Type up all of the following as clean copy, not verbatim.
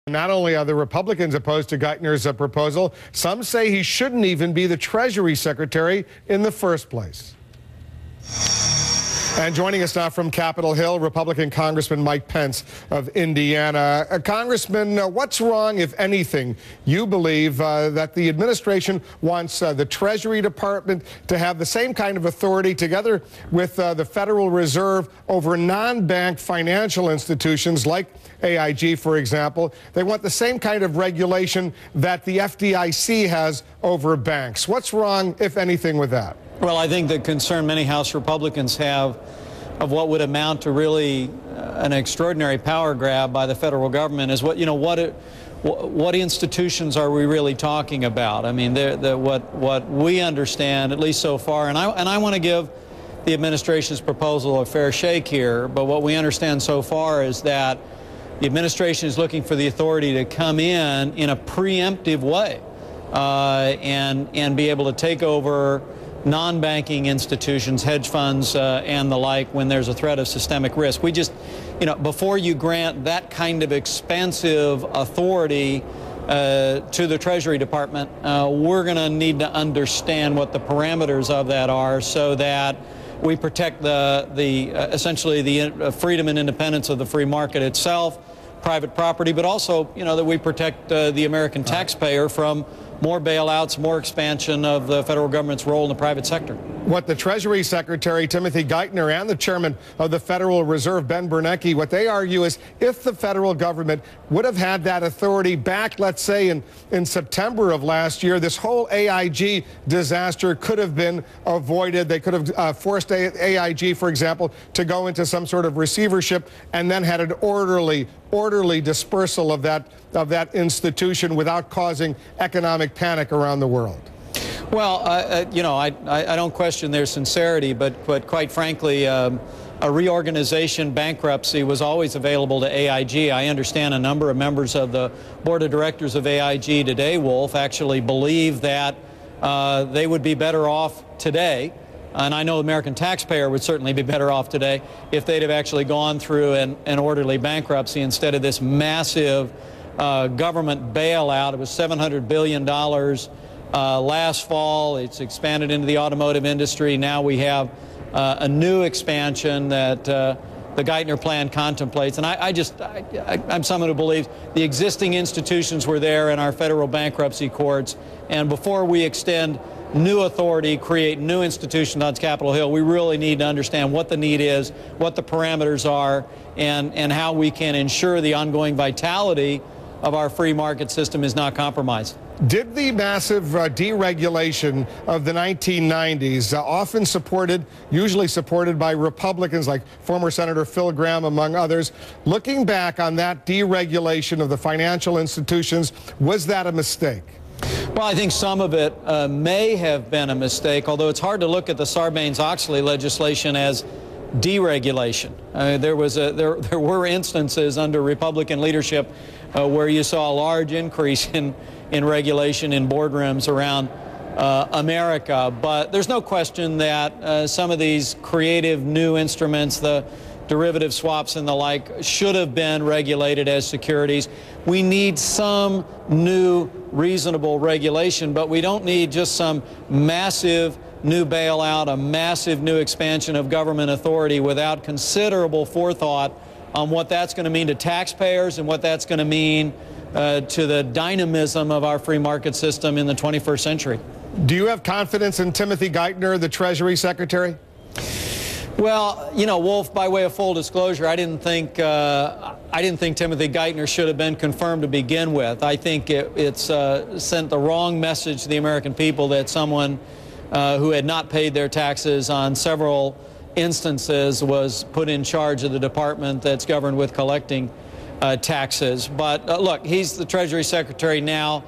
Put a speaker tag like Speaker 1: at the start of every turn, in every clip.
Speaker 1: Not only are the Republicans opposed to Geithner's proposal, some say he shouldn't even be the Treasury Secretary in the first place. And joining us now from Capitol Hill, Republican Congressman Mike Pence of Indiana. Congressman, what's wrong, if anything, you believe that the administration wants the Treasury Department to have the same kind of authority together with the Federal Reserve over non-bank financial institutions like AIG, for example. They want the same kind of regulation that the FDIC has over banks. What's wrong, if anything, with that?
Speaker 2: Well, I think the concern many House Republicans have of what would amount to really an extraordinary power grab by the federal government is what institutions are we really talking about? I mean, what we understand, at least so far, and I want to give the administration's proposal a fair shake here, but what we understand so far is that the administration is looking for the authority to come in a preemptive way and be able to take over non-banking institutions, hedge funds, and the like when there's a threat of systemic risk. We just, before you grant that kind of expansive authority to the Treasury Department, we're going to need to understand what the parameters of that are so that we protect essentially the freedom and independence of the free market itself, private property, but also, that we protect the American taxpayer from more bailouts, more expansion of the federal government's role in the private sector.
Speaker 1: What the Treasury Secretary, Timothy Geithner, and the chairman of the Federal Reserve, Ben Bernanke, what they argue is if the federal government would have had that authority back, let's say, in September of last year, this whole AIG disaster could have been avoided. They could have forced AIG, for example, to go into some sort of receivership and then had an orderly dispersal of that institution without causing economic panic around the world.
Speaker 2: Well, I don't question their sincerity, but quite frankly, a reorganization bankruptcy was always available to AIG. I understand a number of members of the board of directors of AIG today, Wolf, actually believe that they would be better off today. And I know the American taxpayer would certainly be better off today if they'd have actually gone through an orderly bankruptcy instead of this massive government bailout. It was $700 billion last fall. It's expanded into the automotive industry. Now we have a new expansion that the Geithner plan contemplates. And I'm someone who believes the existing institutions were there in our federal bankruptcy courts. And before we extend new authority, create new institutions on Capitol Hill, we really need to understand what the need is, what the parameters are, and how we can ensure the ongoing vitality of our free market system is not compromised.
Speaker 1: Did the massive deregulation of the 1990s, often usually supported by Republicans like former Senator Phil Gramm, among others, looking back on that deregulation of the financial institutions, was that a mistake?
Speaker 2: Well, I think some of it may have been a mistake, although it's hard to look at the Sarbanes-Oxley legislation as deregulation. There were instances under Republican leadership where you saw a large increase in regulation in boardrooms around America. But there's no question that some of these creative new instruments, the derivative swaps and the like, should have been regulated as securities. We need some new reasonable regulation, but we don't need just some massive new bailout, a massive new expansion of government authority without considerable forethought on what that's going to mean to taxpayers and what that's going to mean to the dynamism of our free market system in the 21st century.
Speaker 1: Do you have confidence in Timothy Geithner, the Treasury Secretary?
Speaker 2: Well, Wolf, by way of full disclosure, I didn't think Timothy Geithner should have been confirmed to begin with. I think it's sent the wrong message to the American people that someone who had not paid their taxes on several instances was put in charge of the department that's governed with collecting taxes. But look, he's the Treasury Secretary now.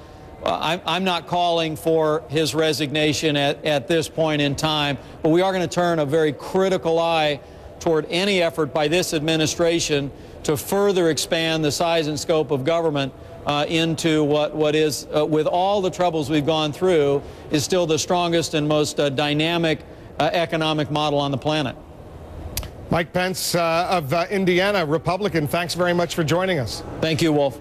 Speaker 2: I'm not calling for his resignation at this point in time, but we are going to turn a very critical eye toward any effort by this administration to further expand the size and scope of government into what is, with all the troubles we've gone through, is still the strongest and most dynamic economic model on the planet.
Speaker 1: Mike Pence of Indiana, Republican, thanks very much for joining us.
Speaker 2: Thank you, Wolf.